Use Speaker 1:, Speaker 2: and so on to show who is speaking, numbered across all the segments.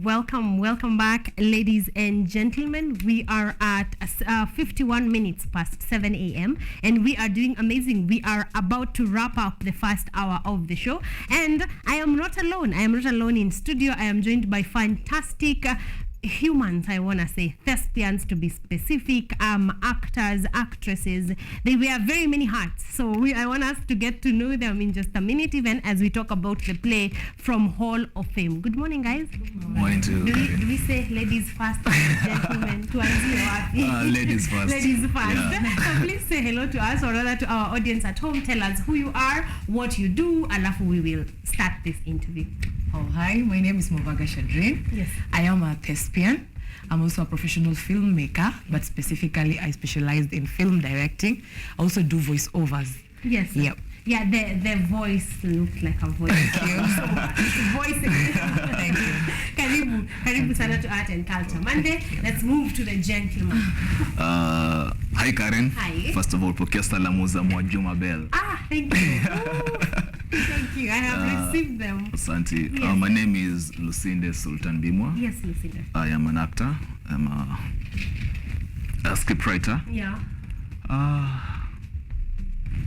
Speaker 1: Welcome back, ladies and gentlemen. We are at 51 minutes past 7 a.m. and we are doing amazing. We are about to wrap up the first hour of the show, and I am not alone. I am not alone in studio. I am joined by fantastic humans, I want to say, thespians to be specific, actors, actresses. They wear very many hats. So I want us to get to know them in just a minute, even as we talk about the play from Hall of Fame. Good morning, guys.
Speaker 2: Good morning to
Speaker 1: do we say ladies first, gentlemen?
Speaker 2: ladies first.
Speaker 1: Ladies first.
Speaker 2: Yeah.
Speaker 1: So please say hello to us, or rather to our audience at home. Tell us who you are, what you do, alafu we will start this interview.
Speaker 3: Oh, hi, my name is Movaga Jayden.
Speaker 1: Yes.
Speaker 3: I am a thespian. I'm also a professional filmmaker, but specifically I specialize in film directing. I also do voiceovers.
Speaker 1: Yes.
Speaker 3: Yep.
Speaker 1: Yeah, the voice looked like a voice.
Speaker 3: Thank you.
Speaker 1: Voice.
Speaker 3: Thank you.
Speaker 1: Karibu sana to Art and Culture Monday. Let's move to the gentleman.
Speaker 2: Hi Karen.
Speaker 1: Hi.
Speaker 2: First of all, pokea salamu za Mwajuma Bell.
Speaker 1: Thank you. Thank you. I have received them.
Speaker 2: Asante.
Speaker 1: Yes.
Speaker 2: My name is Lucinde Sultan Bimwa.
Speaker 1: Yes, Lucinda.
Speaker 2: I am an actor. I'm a script writer.
Speaker 1: Yeah.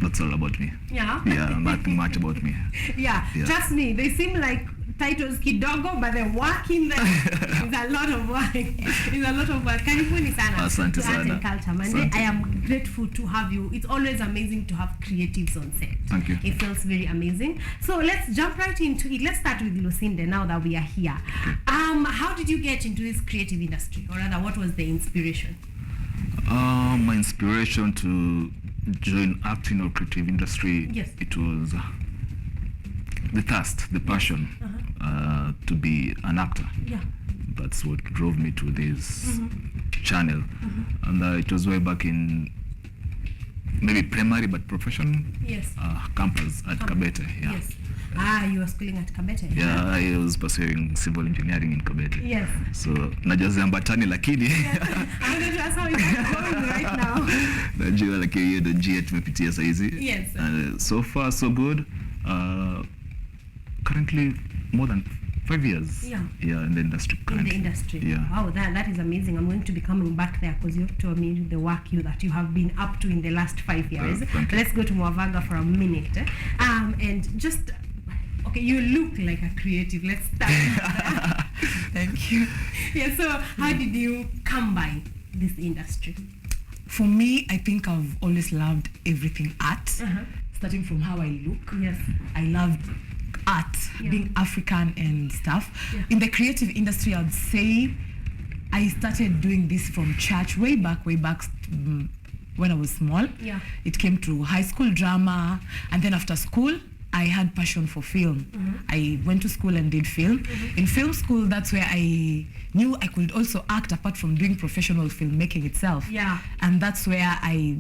Speaker 2: That's all about me.
Speaker 1: Yeah.
Speaker 2: Yeah, nothing much about me.
Speaker 1: Yeah. Trust me, they seem like titles kidogo, but the work in there is a lot of work. It's a lot of work. Karibuni sana
Speaker 2: Asante
Speaker 1: to Art
Speaker 2: sana.
Speaker 1: and Culture Monday. I am grateful to have you. It's always amazing to have creatives on set.
Speaker 2: Thank you.
Speaker 1: It feels very amazing. So let's jump right into it. Let's start with Lucinda now that we are here. How did you get into this creative industry? Or rather, what was the inspiration?
Speaker 2: My inspiration to join acting or creative industry,
Speaker 1: Yes.
Speaker 2: it was the thirst, the passion to be an actor.
Speaker 1: Yeah.
Speaker 2: That's what drove me to this channel. And it was way back in maybe primary but professional
Speaker 1: Yes.
Speaker 2: campus at Kabete. Yeah.
Speaker 1: Yes. You were schooling at Kabete.
Speaker 2: Yeah, I was pursuing civil engineering in Kabete.
Speaker 1: Yes.
Speaker 2: So najua mbatani lakini
Speaker 1: I'm going to ask how it's going right now.
Speaker 2: najua lakini hiyo ndio njia tumepitia saa hizi.
Speaker 1: Yes.
Speaker 2: So far so good. Currently more than 5 years. Yeah, in the industry currently.
Speaker 1: In the industry.
Speaker 2: Yeah.
Speaker 1: Wow, that is amazing. I'm going to be coming back there because you've told me the work that you have been up to in the last 5 years.
Speaker 2: Thank you.
Speaker 1: Let's go to Mwavaga for a minute. And just, okay, you look like a creative. Let's start with that.
Speaker 3: Thank you.
Speaker 1: Yeah, so how did you come by this industry?
Speaker 3: For me, I think I've always loved everything art, starting from how I look.
Speaker 1: Yes.
Speaker 3: I loved art, being African and stuff.
Speaker 1: Yeah.
Speaker 3: In the creative industry, I'd say I started doing this from church way back when I was small.
Speaker 1: Yeah.
Speaker 3: It came to high school drama, and then after school, I had passion for film. I went to school and did film. In film school, that's where I knew I could also act apart from doing professional filmmaking itself.
Speaker 1: Yeah.
Speaker 3: And that's where I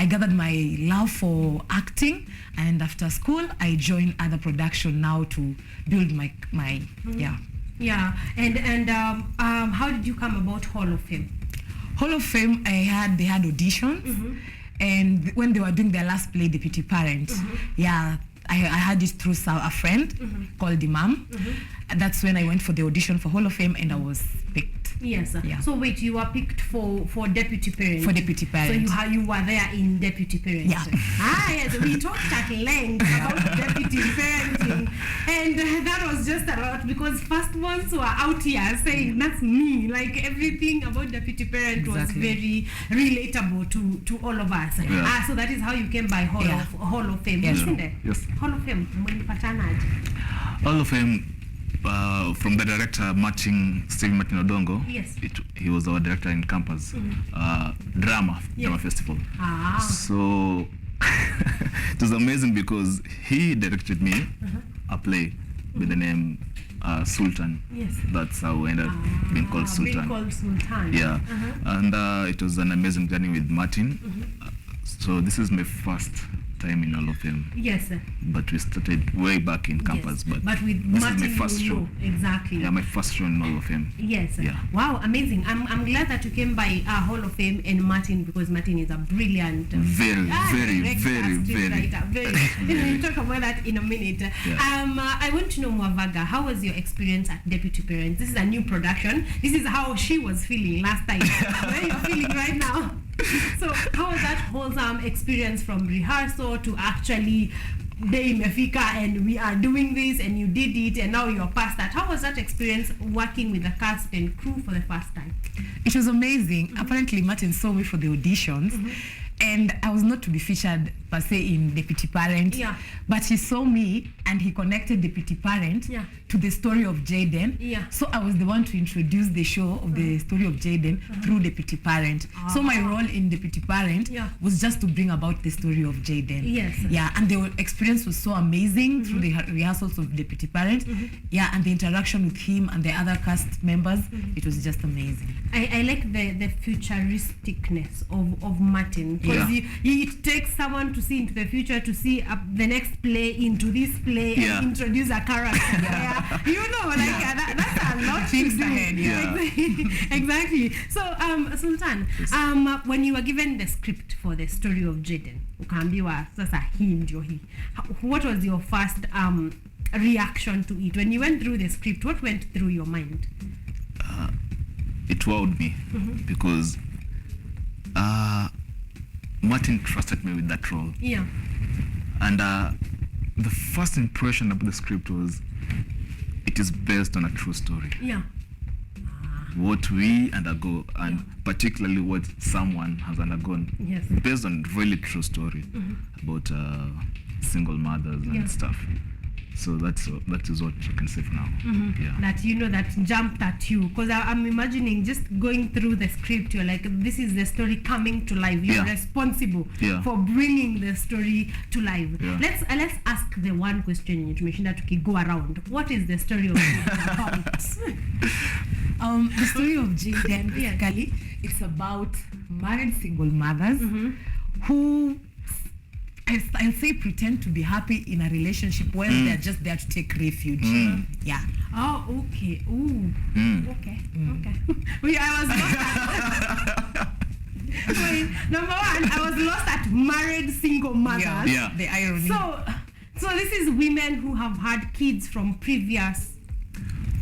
Speaker 3: gathered my love for acting, and after school I joined other production now to build my yeah.
Speaker 1: Yeah. And how did you come about Hall of Fame?
Speaker 3: Hall of Fame, they had auditions, and when they were doing their last play, Deputy Parent, I had it through a friend called Imam. That's when I went for the audition for Hall of Fame, and I was picked.
Speaker 1: Yes.
Speaker 3: Yeah.
Speaker 1: So wait, you were picked for Deputy Parent.
Speaker 3: For Deputy Parent.
Speaker 1: So you were there in Deputy Parent.
Speaker 3: Yeah.
Speaker 1: Yes. We talked at length about Deputy Parenting, and that was just a lot because first ones were out here saying that's me. Like everything about Deputy Parent was very relatable to all of us.
Speaker 2: Yeah.
Speaker 1: So that is how you came by Hall of Fame.
Speaker 3: Yes.
Speaker 2: Yes.
Speaker 1: Hall of Fame.
Speaker 2: Hall of Fame. From the director matching Steve Martin Odongo.
Speaker 1: Yes.
Speaker 2: He was our director in campus. Drama festival. So it was amazing because he directed me a play with the name Sultan.
Speaker 1: Yes.
Speaker 2: That's how we ended up being called Sultan.
Speaker 1: Being called Sultan.
Speaker 2: Yeah. And it was an amazing journey with Martin. So this is my first time in Hall of Fame,
Speaker 1: Yes.
Speaker 2: but we started way back in campus.
Speaker 1: Yes.
Speaker 2: But
Speaker 1: with
Speaker 2: this
Speaker 1: Martin,
Speaker 2: is my first show.
Speaker 1: Exactly.
Speaker 2: Yeah, my first show in Hall of Fame.
Speaker 1: Yes.
Speaker 2: Yeah.
Speaker 1: Wow, amazing. I'm glad that you came by Hall of Fame and Martin, because Martin is a brilliant
Speaker 2: Very, very.
Speaker 1: We'll talk about that in a minute.
Speaker 2: Yeah.
Speaker 1: I want to know, Mwavaga, how was your experience at Deputy Parents? This is a new production. This is how she was feeling last time. Where you're feeling right now. So how was that wholesome experience from rehearsal to actually day imefika and we are doing this and you did it and now you're past that? How was that experience working with the cast and crew for the first time?
Speaker 3: It was amazing. Apparently Martin saw me for the auditions, and I was not to be featured per se in Deputy Parent,
Speaker 1: Yeah.
Speaker 3: but he saw me and he connected Deputy Parent
Speaker 1: Yeah.
Speaker 3: to the story of Jayden.
Speaker 1: Yeah.
Speaker 3: So I was the one to introduce the show of the story of Jayden through Deputy Parent. So my role in Deputy Parent
Speaker 1: Yeah.
Speaker 3: was just to bring about the story of Jayden.
Speaker 1: Yes.
Speaker 3: Yeah, and the experience was so amazing through the rehearsals of Deputy Parent. Yeah, and the interaction with him and the other cast members, it was just amazing.
Speaker 1: I like the futuristicness of Martin, because
Speaker 2: Yeah.
Speaker 1: it takes someone to see into the future, to see the next play into this play
Speaker 2: Yeah.
Speaker 1: and introduce a character. Yeah. You know, like that's a lot to
Speaker 3: Thinks
Speaker 1: do.
Speaker 3: ahead, yeah.
Speaker 1: Exactly. So, Sultan, when you were given the script for the story of Jayden, ukaambiwa sasa hii ndio hii, what was your first reaction to it when you went through the script? What went through your mind?
Speaker 2: It wowed me because Martin trusted me with that role.
Speaker 1: Yeah.
Speaker 2: And the first impression of the script was it is based on a true story.
Speaker 1: Yeah.
Speaker 2: What we undergo, and particularly what someone has undergone,
Speaker 1: Yes.
Speaker 2: based on really true story about single mothers and
Speaker 1: Yeah.
Speaker 2: stuff. So that is what I can say for now. Yeah.
Speaker 1: That that jumped at you, because I'm imagining just going through the script, you're like, this is the story coming to life. You're
Speaker 2: Yeah.
Speaker 1: responsible
Speaker 2: Yeah.
Speaker 1: for bringing the story to life.
Speaker 2: Yeah.
Speaker 1: Let's ask the one question you mentioned that we go around. What is the story of about?
Speaker 3: The story of Jayden,
Speaker 1: Yes.
Speaker 3: basically, it's about married single mothers who, I'll say, pretend to be happy in a relationship when they're just there to take refuge. Yeah.
Speaker 1: Oh, okay. Ooh. Okay. Okay. I was lost at Wait, number one, I was lost at married single mothers.
Speaker 2: Yeah.
Speaker 3: The irony.
Speaker 1: So this is women who have had kids from previous.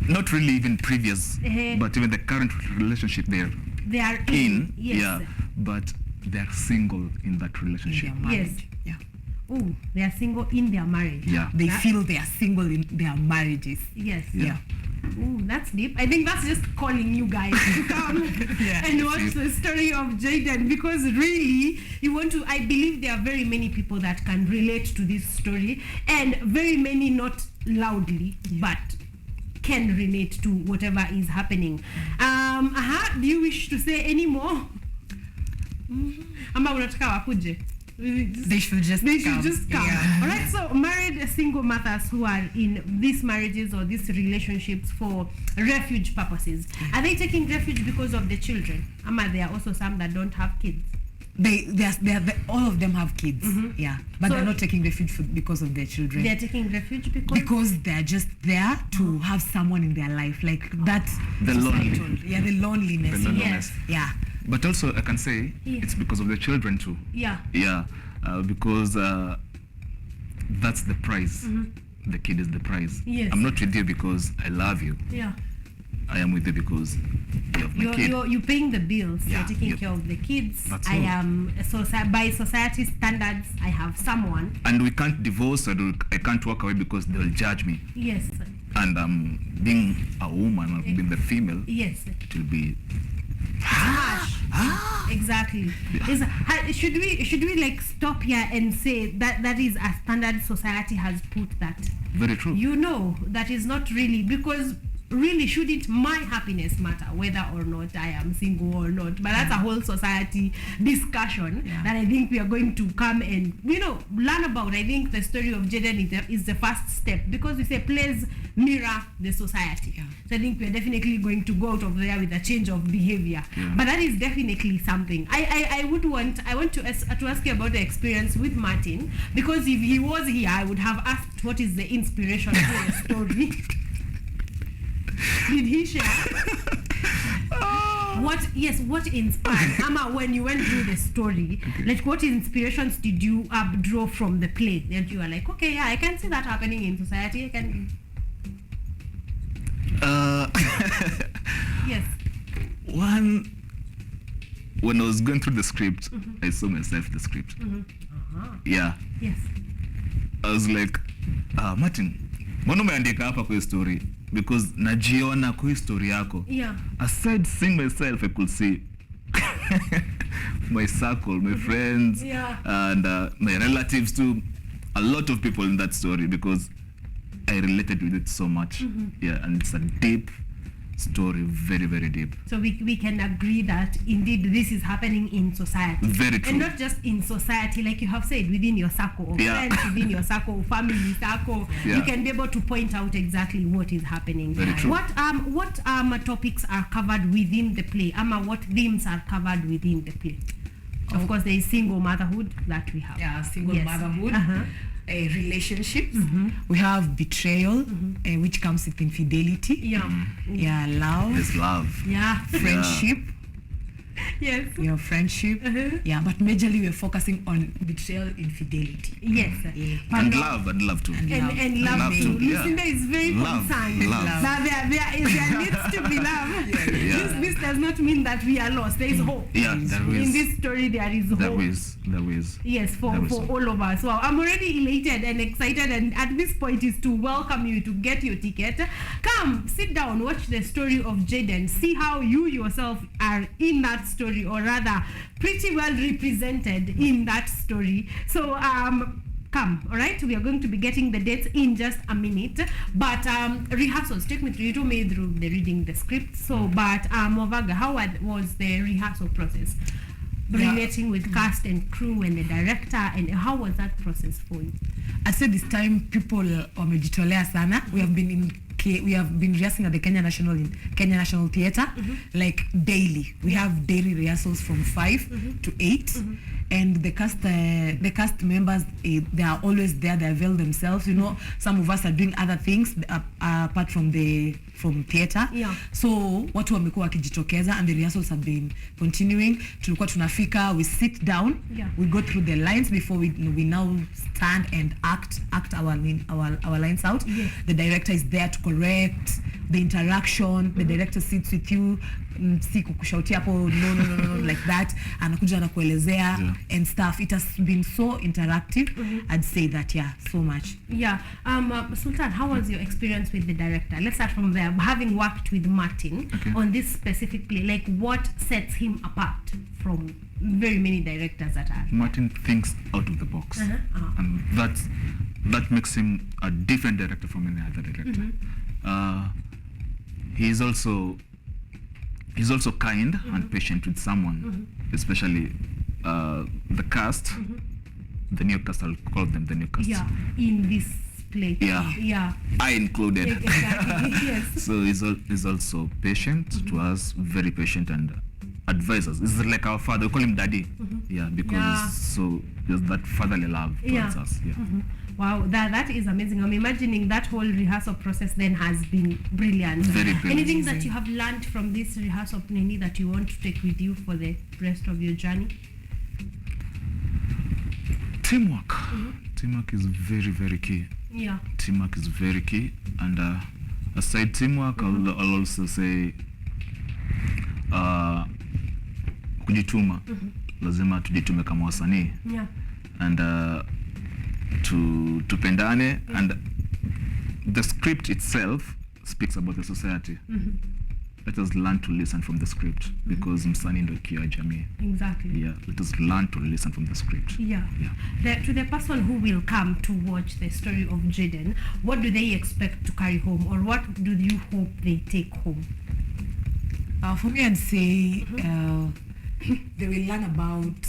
Speaker 2: Not really even previous, but even the current relationship
Speaker 1: They are
Speaker 2: in.
Speaker 1: Yes.
Speaker 2: Yeah. But they're single in that relationship.
Speaker 3: In their marriage.
Speaker 1: Yes.
Speaker 3: Yeah.
Speaker 1: Ooh, they are single in their marriage.
Speaker 2: Yeah.
Speaker 3: They feel they are single in their marriages.
Speaker 1: Yes.
Speaker 2: Yeah.
Speaker 1: Ooh, that's deep. I think that's just calling you guys to come
Speaker 3: Yeah.
Speaker 1: and watch the story of Jayden, because really, you want to. I believe there are very many people that can relate to this story, and very many not loudly, but can relate to whatever is happening. Do you wish to say any more? Ama unataka wakuje?
Speaker 3: They should just
Speaker 1: come.
Speaker 3: Yeah.
Speaker 1: All right, so married single mothers who are in these marriages or these relationships for refuge purposes, are they taking refuge because of the children? There are also some that don't have kids.
Speaker 3: All of them have kids. Yeah, but
Speaker 1: So
Speaker 3: they're not taking refuge because of their children.
Speaker 1: They're taking refuge because
Speaker 3: They're just there to have someone in their life, like that.
Speaker 2: The
Speaker 3: societal- Yeah, the loneliness.
Speaker 2: The loneliness.
Speaker 1: Yes.
Speaker 3: Yeah.
Speaker 2: But also, I can say
Speaker 1: Yeah.
Speaker 2: it's because of the children too.
Speaker 1: Yeah.
Speaker 2: Yeah, because that's the prize. The kid is the prize.
Speaker 1: Yes.
Speaker 2: I'm not with you because I love you.
Speaker 1: Yeah.
Speaker 2: I am with you because you have my kid.
Speaker 1: You're paying the bills.
Speaker 2: Yeah,
Speaker 1: You're taking
Speaker 2: yep.
Speaker 1: care of the kids.
Speaker 2: That's
Speaker 1: I
Speaker 2: all.
Speaker 1: am by society standards. I have someone.
Speaker 2: And we can't divorce, or I can't walk away because they'll judge me.
Speaker 1: Yes.
Speaker 2: And being a woman or being the female,
Speaker 1: Yes.
Speaker 2: it will be
Speaker 1: Harsh. Exactly.
Speaker 2: Yeah.
Speaker 1: Should we like stop here and say that is a standard society has put that?
Speaker 2: very true.
Speaker 1: You know that is not really, because really shouldn't my happiness matter whether or not I am single or not? But that's a whole society discussion that I think we are going to come and learn about. I think the story of Jayden is the first step, because we say plays mirror the society. So I think we are definitely going to go out of there with a change of behavior. But that is definitely something. I want to ask you about the experience with Martin, because if he was here I would have asked what is the inspiration for the story. Did he share? What inspired Ama when you went through the story? Like, what inspirations did you draw from the play that you are like, okay, I can see that happening in society? I can. Yes.
Speaker 2: One, when I was going through the script, I saw myself in the script. Yeah.
Speaker 1: Yes.
Speaker 2: I was like, Martin, mbona umeandika hapa kwa story? Because najiona kwa story yako.
Speaker 1: Yeah.
Speaker 2: Aside seeing myself, I could see my circle, my friends, and my relatives too. A lot of people in that story, because I related with it so much. Yeah, and it's a deep story, very, very deep.
Speaker 1: So we can agree that indeed this is happening in society.
Speaker 2: Very true.
Speaker 1: And not just in society, like you have said, within your circle of friends, within your circle of family circle, you can be able to point out exactly what is happening.
Speaker 2: Very true.
Speaker 1: What topics are covered within the play? What themes are covered within the play? Of course, there is single motherhood that we have.
Speaker 3: Yeah, single motherhood. Relationships. We have betrayal, which comes with infidelity. Love.
Speaker 2: There's love.
Speaker 3: Friendship.
Speaker 1: Yes.
Speaker 3: Friendship. But majorly we're focusing on betrayal, infidelity.
Speaker 1: Yes.
Speaker 2: And love too.
Speaker 1: And love too. Lucinda is very concerned that there needs to be love. This does not mean that we are lost. There is hope.
Speaker 2: Yeah, there is.
Speaker 1: In this story there is hope.
Speaker 2: There is.
Speaker 1: Yes, for all of us. Wow, I'm already elated and excited, and at this point is to welcome you to get your ticket. Come, sit down, watch the story of Jayden, see how you yourself are in that story, or rather pretty well represented in that story. So come, all right? We are going to be getting the dates in just a minute, but rehearsals, take me through. You told me through the reading the script. So, but Movaga, how was the rehearsal process? Relating with cast and crew and the director, and how was that process for you?
Speaker 3: I said this time people wamejitolea sana. We have been rehearsing at the Kenya National Theatre like daily. We have daily rehearsals from 5 to 8, and the cast members, they are always there. They avail themselves. Some of us are doing other things apart from theatre. So watu wamekuwa wakijitokeza, and the rehearsals have been continuing. Tulikuwa tunafika, we sit down, we go through the lines before we now stand and act our lines out. The director is there to correct the interaction. The director sits with you, si kukushautia hapo, no, like that, anakuja anakuelezea and stuff. It has been so interactive. I'd say that so much.
Speaker 1: Sultan, how was your experience with the director? Let's start from there. Having worked with Martin on this specific play, like what sets him apart from very many directors that are?
Speaker 2: Martin thinks out of the box, and that makes him a different director from any other director. He's also kind and patient with someone, especially the cast, the new cast. I'll call them the new cast.
Speaker 1: In this play.
Speaker 2: I included.
Speaker 1: Exactly. Yes.
Speaker 2: So he's also patient to us, very patient, and advisors. It's like our father. We call him Daddy. Because there's that fatherly love towards us.
Speaker 1: Wow, that is amazing. I'm imagining that whole rehearsal process then has been brilliant.
Speaker 2: Very brilliant.
Speaker 1: Anything that you have learned from this rehearsal, Nini, that you want to take with you for the rest of your journey?
Speaker 2: Teamwork. Teamwork is very, very key. Teamwork is very key. And aside teamwork, I'll also say kujituma. Lazima tujitume kama wasanii. And tupendane, and the script itself speaks about the society. let us learn to listen from the script, because msanii ndio kioo ya jamii.
Speaker 1: Exactly.
Speaker 2: Yeah, let us learn to listen from the script.
Speaker 1: Yeah. To the person who will come to watch the story of Jayden, what do they expect to carry home, or what do you hope they take home?
Speaker 3: For me, I'd say they will learn about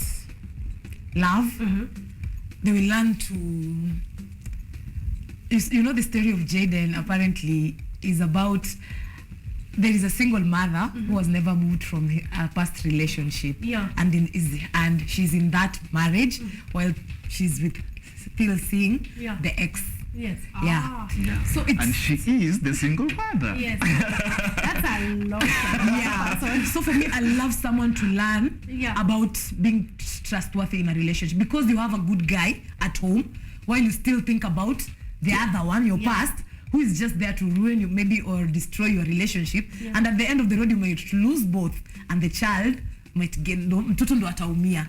Speaker 3: love. They will learn to, you know, the story of Jayden apparently is about, there is a single mother who was never moved from her past relationship, and she's in that marriage while she's still seeing the ex.
Speaker 1: Yes.
Speaker 3: Yeah.
Speaker 2: So and she is the single mother.
Speaker 1: Yes. That's a lot.
Speaker 3: So for me, I love someone to learn about being trustworthy in a relationship, because you have a good guy at home while you still think about the other one, your past, who is just there to ruin you maybe or destroy your relationship. And at the end of the road, you might lose both, and the child might get mtoto ndo ataumia.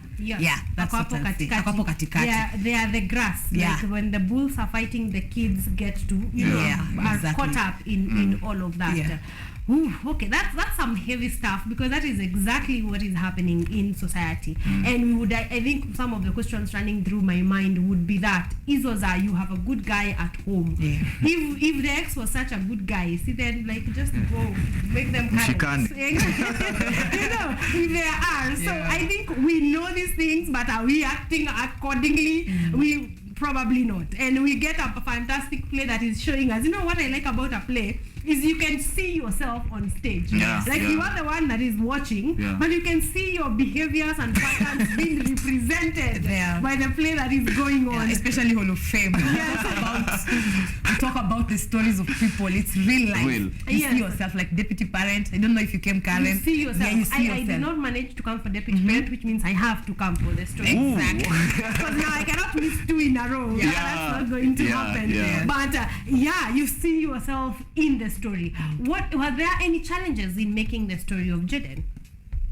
Speaker 3: That's what I say. Akapo katikati.
Speaker 1: They are the grass. Like when the bulls are fighting, the kids get to are caught up in all of that. Ooh, okay, that's some heavy stuff, because that is exactly what is happening in society. And I think some of the questions running through my mind would be that Izoza, you have a good guy at home. If the ex was such a good guy, see, then like just go make them parents. You know, if there are. So I think we know these things, but are we acting accordingly? We probably not. And we get a fantastic play that is showing us. You know what I like about a play is you can see yourself on stage. You are the one that is watching, but you can see your behaviors and patterns being represented by the play that is going on.
Speaker 3: Especially Hall of Fame. We talk about the stories of people. It's real life. You see yourself like deputy parent. I don't know if you came Karen.
Speaker 1: You see yourself.
Speaker 3: You see yourself.
Speaker 1: I did not manage to come for deputy parent, which means I have to come for the story.
Speaker 3: Exactly.
Speaker 1: Because now I cannot miss 2 in a row. That's not going to happen. But you see yourself in the story. Were there any challenges in making the story of Jayden?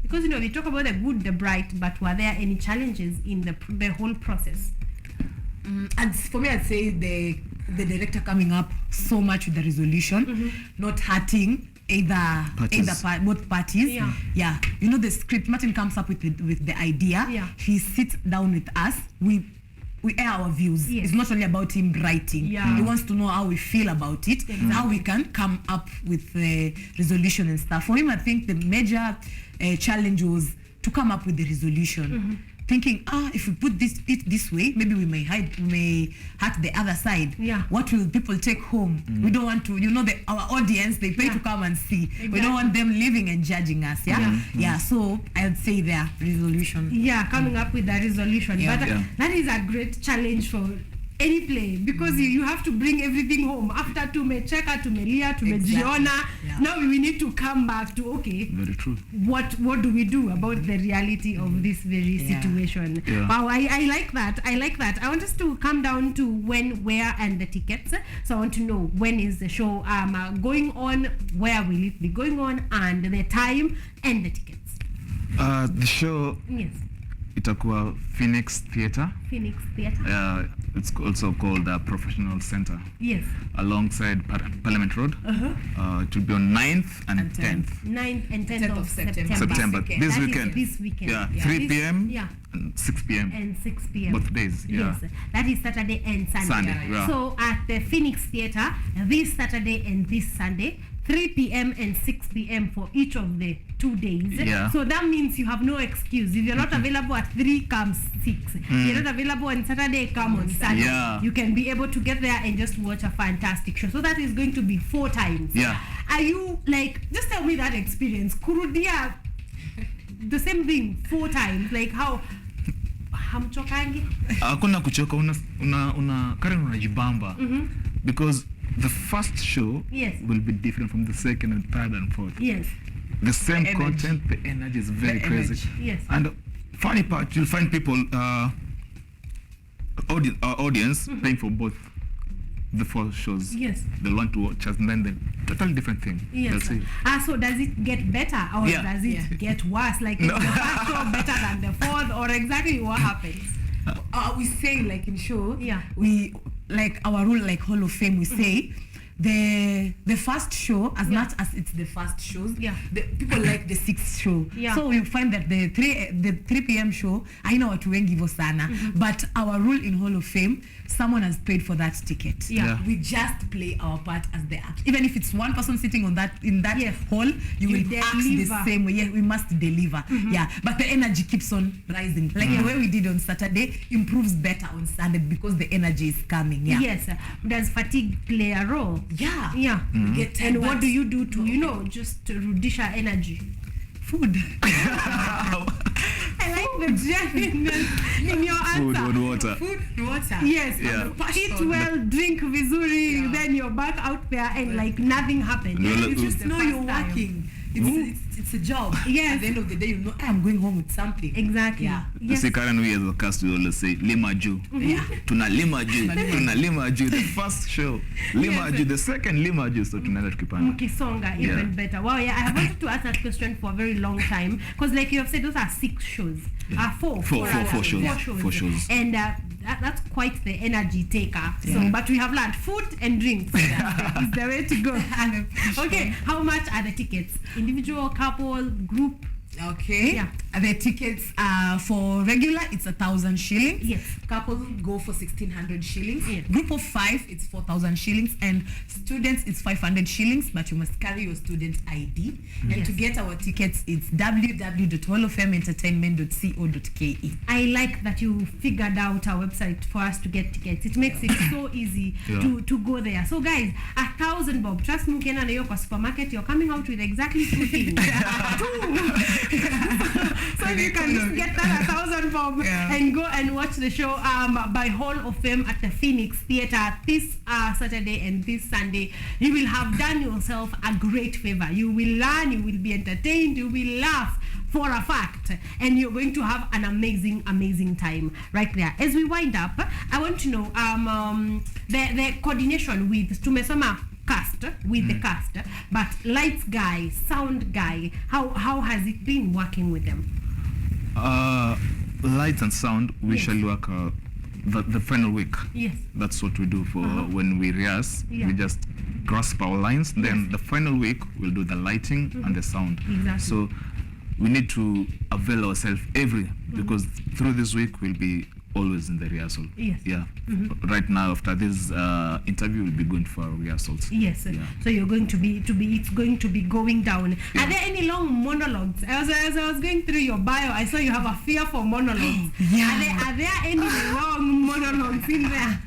Speaker 1: Because we talk about the good, the bright, but were there any challenges in the whole process?
Speaker 3: And for me, I'd say the director coming up so much with the resolution, not hurting both parties. You know, the script, Martin comes up with the idea. He sits down with us. We air our views. It's not only about him writing. He wants to know how we feel about it, how we can come up with a resolution and stuff. For him, I think the major challenge was to come up with the resolution. Thinking, if we put it this way, maybe we may hurt the other side. What will people take home? We don't want to, our audience, they pay to come and see. We don't want them living and judging us. So I'd say their resolution.
Speaker 1: Coming up with that resolution. But that is a great challenge for any play, because you have to bring everything home after tumecheka, tumelia, tumejiona. Now we need to come back to
Speaker 2: very true.
Speaker 1: What do we do about the reality of this very situation? Wow, I like that. I want us to come down to when, where, and the tickets. So I want to know, when is the show going on, where will it be going on, and the time and the tickets.
Speaker 2: The show itakuwa Phoenix Theatre. It's also called the Professional Center. Alongside Parliament Road. It will be on 9th and 10th.
Speaker 1: 9th and 10th of September.
Speaker 2: This weekend. 3 p.m.
Speaker 1: and
Speaker 2: 6 p.m.
Speaker 1: And 6 p.m.
Speaker 2: Both days.
Speaker 1: That is Saturday and Sunday. So at the Phoenix Theatre, this Saturday and this Sunday, 3 p.m. and 6 p.m. for each of the 2 days. So that means you have no excuse. If you're not available at 3, come 6. You're not available on Saturday, come on Sunday. You can be able to get there and just watch a fantastic show. So that is going to be 4 times. Are you just tell me that experience. Kurudia, the same thing 4 times. Like how hamchokangi?
Speaker 2: Hakuna kuchoka, Karen unajibamba. Because the first show will be different from the second and third and fourth. The same content, the energy is very crazy. And funny part, you'll find people, audience paying for both the 4 shows. They'll want to watch us, and then the totally different thing. They'll see.
Speaker 1: So does it get better, or does it get worse? Like, is the first show better than the 4th, or exactly what happens?
Speaker 3: We say, like in show, we, like our rule, like Hall of Fame, we say the first show, as much as it's the first shows, the people like the sixth show. So you find that the 3 p.m. show, I know what wengi vo sana, but our rule in Hall of Fame, someone has paid for that ticket. We just play our part as the act. Even if it's one person sitting in that hall, you will act the same way. We must deliver. But the energy keeps on rising. Like the way we did on Saturday improves better on Sunday because the energy is coming. Yes.
Speaker 1: Does fatigue play a role? And what do you do to, just to reduce our energy?
Speaker 3: Food.
Speaker 1: I like the genuineness in your answer.
Speaker 2: Food and water.
Speaker 3: Food and water.
Speaker 1: Yes. Eat well, drink vizuri, then you're back out there and like nothing happened.
Speaker 3: You just know you're working. It's a job.
Speaker 1: Yes.
Speaker 3: At the end of the day, you know I'm going home with something.
Speaker 1: Exactly.
Speaker 2: You see, Karen, we as a cast, we always say, Lima Ju. Tuna Lima Ju. Tuna Lima Ju. The first show, Lima Ju. The second, Lima Ju. So tuna tukipanda.
Speaker 1: Mkisonga, even better. Wow, I have wanted to ask that question for a very long time. Because like you have said, those are 6 shows. Four shows. And that's quite the energy taker. So, but we have learned food and drinks is the way to go. Okay, how much are the tickets? Individual, couple, group?
Speaker 3: Okay. The tickets for regular, it's 1,000 shillings.
Speaker 1: Yes.
Speaker 3: Couples go for 1,600 shillings.
Speaker 1: Yes.
Speaker 3: Group of 5, it's 4,000 shillings. And students, it's 500 shillings, but you must carry your student ID. And to get our tickets, it's www.hallofameentertainment.co.ke.
Speaker 1: I like that you figured out our website for us to get tickets. It makes it so easy to go there. So guys, 1,000 bob. Trust me, ukienda na hiyo kwa supermarket, you're coming out with exactly 2 things. So you can just get that 1,000 bob and go and watch the show by Hall of Fame at the Phoenix Theatre this Saturday and this Sunday. You will have done yourself a great favor. You will learn, you will be entertained, you will laugh for a fact, and you're going to have an amazing time right there. As we wind up, I want to know the coordination with tumesoma cast, with the cast, but lights guy, sound guy, how has it been working with them?
Speaker 2: Lights and sound, we shall work the final week.
Speaker 1: Yes.
Speaker 2: That's what we do for when we rehearse. We just grasp our lines. Then the final week, we'll do the lighting and the sound.
Speaker 1: Exactly.
Speaker 2: So we need to avail ourselves because through this week, we'll be always in the rehearsal.
Speaker 1: Yes.
Speaker 2: Yeah. Right now, after this interview, we'll be going for rehearsals.
Speaker 1: Yes.
Speaker 2: Yeah.
Speaker 1: So you're going to be it's going to be going down. Yeah. Are there any long monologues? As I was going through your bio, I saw you have a fear for monologues. Are there any long monologues in there?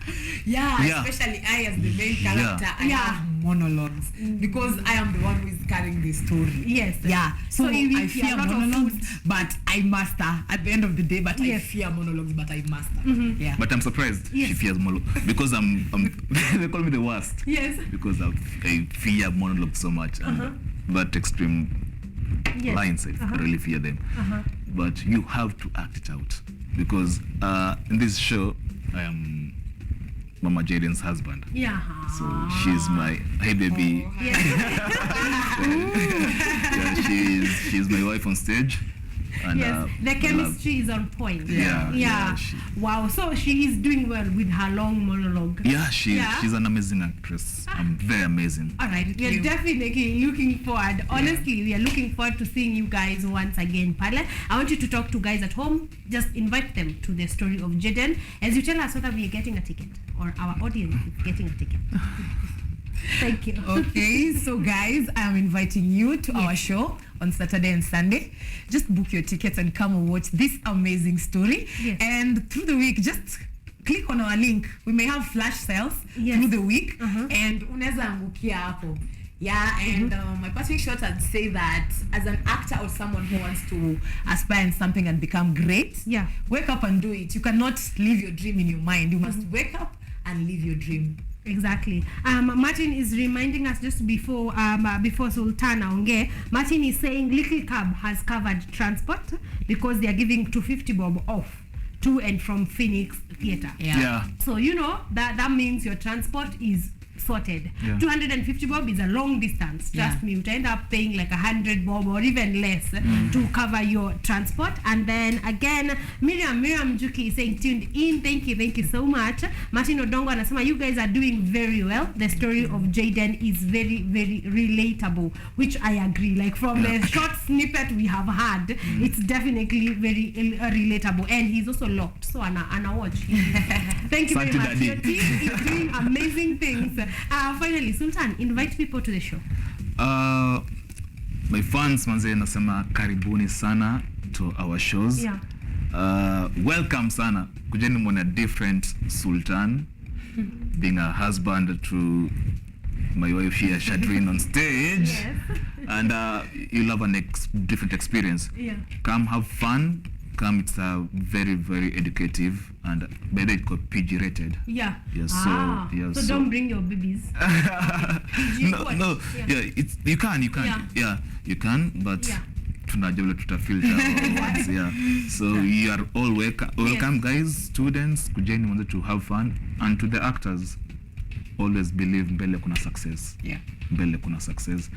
Speaker 3: Especially I as the main character, I have monologues because I am the one who is carrying the story.
Speaker 1: Yes.
Speaker 3: So I fear monologues, but I master at the end of the day. But I fear monologues, but I master.
Speaker 2: But I'm surprised she fears monologue because I'm they call me the worst.
Speaker 1: Yes.
Speaker 2: Because I fear monologue so much and that extreme lines, I really fear them. But you have to act it out because in this show I am Mama Jayden's husband. So she's my hey baby. She's my wife on stage. And,
Speaker 1: the chemistry is on point. Wow. So she is doing well with her long monologue.
Speaker 2: She's an amazing actress. I'm very amazing.
Speaker 1: All right, we are definitely looking forward. Honestly, we are looking forward to seeing you guys once again, Pale. I want you to talk to guys at home. Just invite them to the story of Jayden as you tell us whether we are getting a ticket or our audience is getting a ticket. Thank you.
Speaker 3: Okay, so guys, I am inviting you to our show on Saturday and Sunday. Just book your tickets and come and watch this amazing story. And through the week, just click on our link. We may have flash sales through the week. And unaweza angukia hapo. And my parting shot, I'd say that as an actor or someone who wants to aspire in something and become great, wake up and do it. You cannot leave your dream in your mind. You must wake up and live your dream.
Speaker 1: Exactly. Martin is reminding us just before Sultana Onge. Martin is saying Little Cab has covered transport because they are giving 250 bob off to and from Phoenix Theatre.
Speaker 2: Yeah.
Speaker 1: So you know that means your transport is sorted.
Speaker 2: Yeah.
Speaker 1: 250 bob is a long distance. Trust me, you end up paying like 100 bob or even less to cover your transport. And then again, Miriam Juki is saying tuned in. Thank you so much. Martin Odongo anasema you guys are doing very well. The story of Jayden is very, very relatable, which I agree. Like from the short snippet we have had, it's definitely very relatable. And he's also locked, so Anna watch. Thank you very much. Your team is doing amazing things. Finally, Sultan, invite people to the show.
Speaker 2: My fans manze nasema karibuni sana to our shows.
Speaker 1: Yeah.
Speaker 2: Welcome sana. Kujeni mwona different Sultan, being a husband to my wife here, Shadrin, on stage.
Speaker 1: Yes.
Speaker 2: And you'll have a different experience.
Speaker 1: Yeah.
Speaker 2: Come have fun. Come, it's very, very educative, and by the way, it's called PG rated.
Speaker 1: Yeah.
Speaker 2: Yes.
Speaker 1: So don't bring your babies.
Speaker 2: No. Yeah. It's you can. Yeah. You can, but tunajua tutafilter once. Yeah. So you are all welcome, guys, students. Kujeni mwanzo to have fun, and to the actors, always believe mbele kuna success.
Speaker 3: Yeah.
Speaker 2: Mbele kuna success.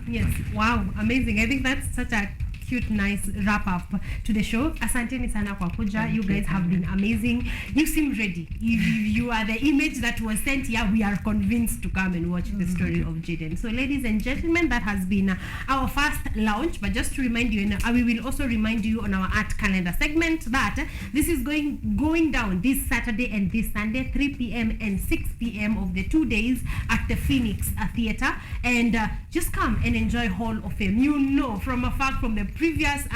Speaker 1: Yes. Wow. Amazing. I think that's such a cute, nice wrap up to the show. Asanteni sana kwa kuja. You guys have been amazing. You seem ready. You are the image that was sent here. We are convinced to come and watch the story of Jayden. So ladies and gentlemen, that has been our first launch. But just to remind you, and we will also remind you on our art calendar segment that this is going down this Saturday and this Sunday, 3 p.m. and 6 p.m. of the 2 days at the Phoenix Theatre. And just come and enjoy Hall of Fame. You know from afar, from the previous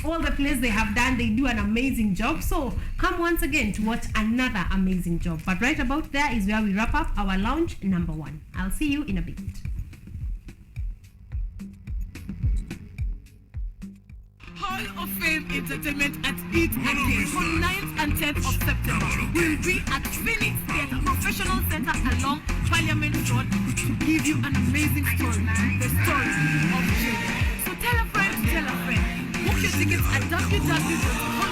Speaker 1: all the plays they have done, they do an amazing job. So come once again to watch another amazing job. But right about there is where we wrap up our lounge number 1. I'll see you in a bit.
Speaker 4: Hall of Fame Entertainment at Eat again on 9th and 10th of September. We'll be at Phoenix Theatre Professional Center along Parliament Road to give you an amazing story, the story of Jayden. So tell a friend, book your tickets at www